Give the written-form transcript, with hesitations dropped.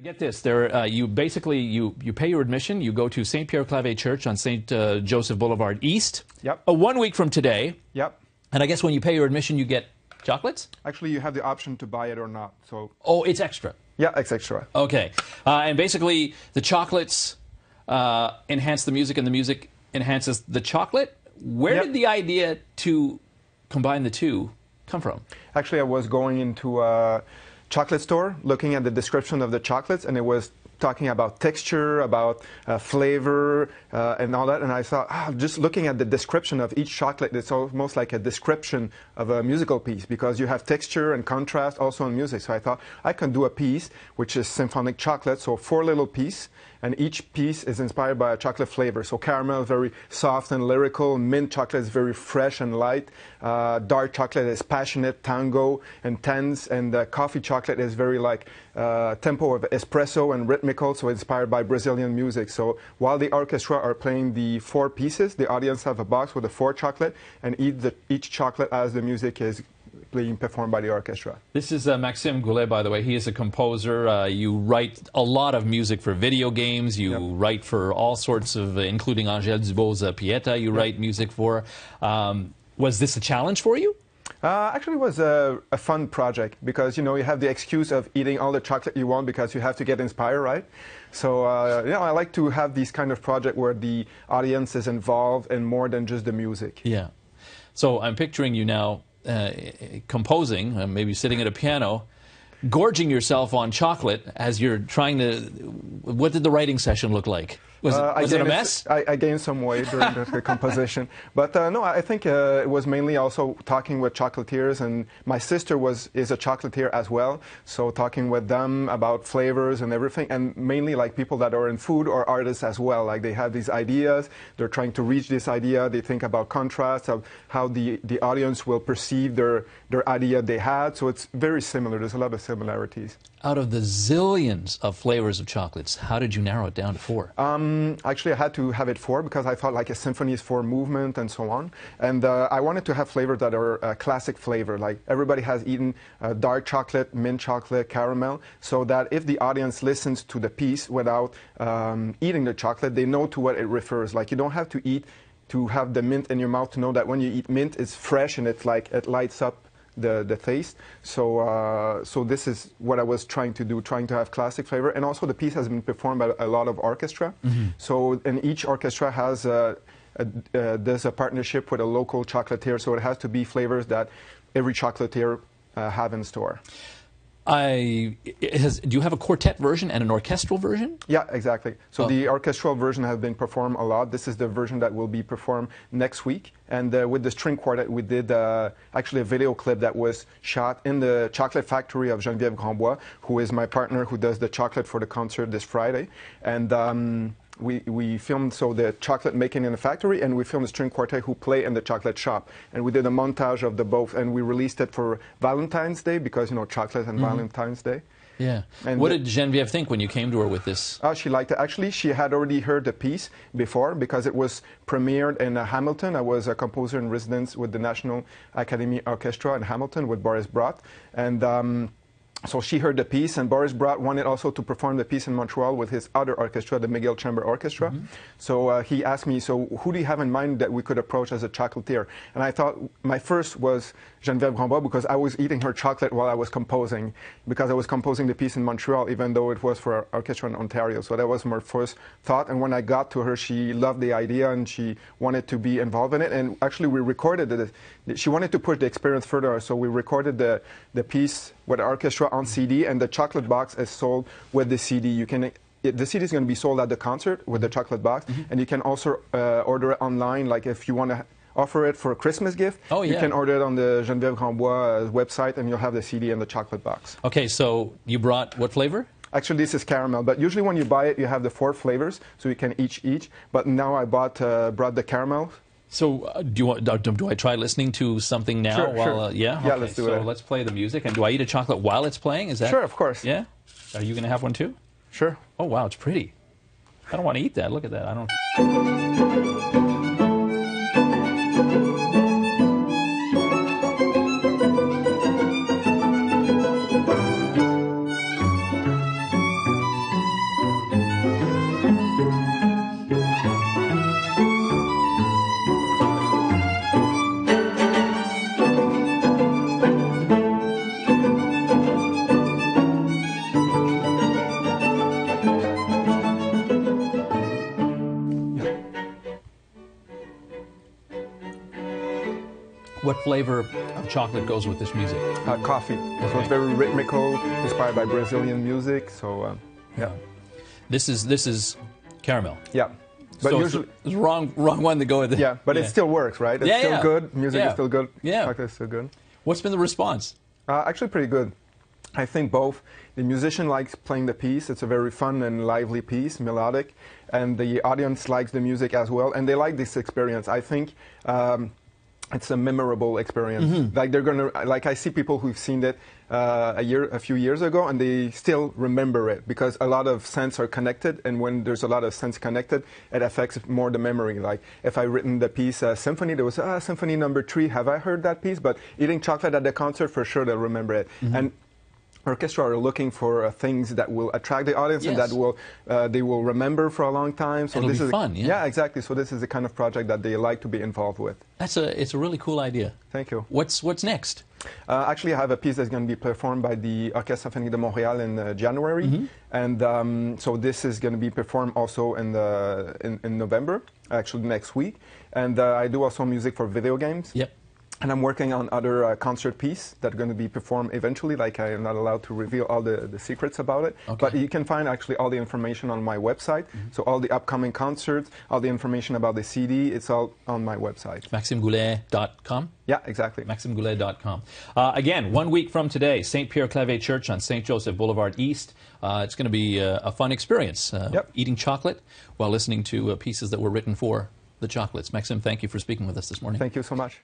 Get this, you basically you pay your admission, you go to St. Pierre Clave Church on St. Joseph Boulevard East. Yep. 1 week from today. Yep. And I guess when you pay your admission, you get chocolates? Actually, you have the option to buy it or not. So. Oh, it's extra. Yeah, it's extra. Okay. And basically, the chocolates enhance the music, and the music enhances the chocolate. Where did the idea to combine the two come from? Actually, I was going into a chocolate store, looking at the description of the chocolates, and it was talking about texture, about flavor, and all that. And I thought, just looking at the description of each chocolate, it's almost like a description of a musical piece, because you have texture and contrast also in music. So I thought I can do a piece which is Symphonic Chocolates, so 4 little pieces, and each piece is inspired by a chocolate flavor. So caramel is very soft and lyrical, mint chocolate is very fresh and light, dark chocolate is passionate, tango and tense, and coffee chocolate is very like tempo of espresso and rhythmical, so inspired by Brazilian music. So while the orchestra are playing the 4 pieces, the audience have a box with the 4 chocolate, and each chocolate as the music is being performed by the orchestra. This is Maxime Goulet, by the way. He is a composer. You write a lot of music for video games. You write for all sorts of, including Angèle Dubos's Pieta, you write music for. Was this a challenge for you? Actually, it was a fun project, because you have the excuse of eating all the chocolate you want because you have to get inspired, right? So I like to have these kind of project where the audience is involved and more than just the music. Yeah. So I'm picturing you now composing, maybe sitting at a piano, gorging yourself on chocolate as you're trying to. What did the writing session look like? Was it a mess? I gained some weight during the composition. But no, I think it was mainly also talking with chocolatiers, and my sister is a chocolatier as well, so talking with them about flavors and everything, and mainly like people that are in food or artists as well. Like they have these ideas, they're trying to reach this idea, they think about contrast, of how the audience will perceive their idea they had, so it's very similar. There's a lot of similarities. Out of the zillions of flavors of chocolates, how did you narrow it down to 4? Actually, I had to have it 4 because I thought like a symphony is 4 movement and so on. And I wanted to have flavors that are classic flavor. Like everybody has eaten dark chocolate, mint chocolate, caramel, so that if the audience listens to the piece without eating the chocolate, they know to what it refers. Like you don't have to have the mint in your mouth to know that when you eat mint, it's fresh and it's like it lights up the taste. So this is what I was trying to do, trying to have classic flavor. And also the piece has been performed by a lot of orchestra. So and each orchestra has there's a partnership with a local chocolatier, so it has to be flavors that every chocolatier have in store. Do you have a quartet version and an orchestral version? Yeah, exactly. So the orchestral version has been performed a lot. This is the version that will be performed next week. And with the string quartet, we did actually a video clip that was shot in the chocolate factory of Geneviève Grandbois, who is my partner who does the chocolate for the concert this Friday. And we filmed the chocolate making in the factory, and we filmed the string quartet who play in the chocolate shop. And we did a montage of the both, and we released it for Valentine's Day, because chocolate and Valentine's Day. Yeah. And what did Geneviève think when you came to her with this? She liked it. Actually, she had already heard the piece before because it was premiered in Hamilton. I was a composer in residence with the National Academy Orchestra in Hamilton with Boris Brott. And so she heard the piece, and Boris Brott wanted also to perform the piece in Montreal with his other orchestra, the McGill Chamber Orchestra. So he asked me, so who do you have in mind that we could approach as a chocolatier? And I thought my first was Geneviève Grandbois, because I was eating her chocolate while I was composing, because I was composing the piece in Montreal, even though it was for our orchestra in Ontario. So that was my first thought. And when I got to her, she loved the idea and she wanted to be involved in it. And actually, we recorded it. She wanted to push the experience further, so we recorded the piece with the orchestra on CD, and the chocolate box is sold with the CD. The CD is going to be sold at the concert with the chocolate box, and you can also order it online. Like if you want to offer it for a Christmas gift, you can order it on the Geneviève Grandbois website, and you'll have the CD and the chocolate box. Okay, so you brought what flavor? Actually, this is caramel, but usually when you buy it, you have the 4 flavors, so you can each. But now I brought the caramel. So do I try listening to something now? Sure. Yeah? Okay. Yeah, let's do it. So let's play the music. And do I eat a chocolate while it's playing? Is that? Sure, of course. Yeah? Are you going to have one too? Sure. Oh, wow, it's pretty. I don't want to eat that. Look at that. I don't... What flavor of chocolate goes with this music? Coffee. So it's very rhythmical, inspired by Brazilian music. So yeah. This is caramel. Yeah. But so usually, it's wrong one to go with. Yeah, but it still works, right? It's still good. Music is still good. Yeah. Chocolate is still good. What's been the response? Actually, pretty good. I think both. The musician likes playing the piece. It's a very fun and lively piece, melodic, and the audience likes the music as well, and they like this experience. I think it's a memorable experience. Like they're gonna, like I see people who've seen it a few years ago, and they still remember it because a lot of sense are connected, and when there's a lot of sense connected, it affects more the memory. Like if I written the piece Symphony, there was Symphony number 3. Have I heard that piece? But eating chocolate at the concert, for sure they'll remember it. And orchestra are looking for things that will attract the audience and that will they will remember for a long time. So it'll this be is fun. yeah, exactly. So this is the kind of project that they like to be involved with. It's a really cool idea. Thank you. What's next? Actually, I have a piece that's going to be performed by the Orchestre Symphonique de Montréal in January, and so this is going to be performed also in November, actually next week. And I do also music for video games. Yep. And I'm working on other concert pieces that are going to be performed eventually. Like I am not allowed to reveal all the secrets about it. Okay. But you can find actually all the information on my website. So all the upcoming concerts, all the information about the CD, it's all on my website. MaximeGoulet.com? Yeah, exactly. MaximeGoulet.com. Again, 1 week from today, St. Pierre Clavet Church on St. Joseph Boulevard East. It's going to be a fun experience, eating chocolate while listening to pieces that were written for the chocolates. Maxime, thank you for speaking with us this morning. Thank you so much.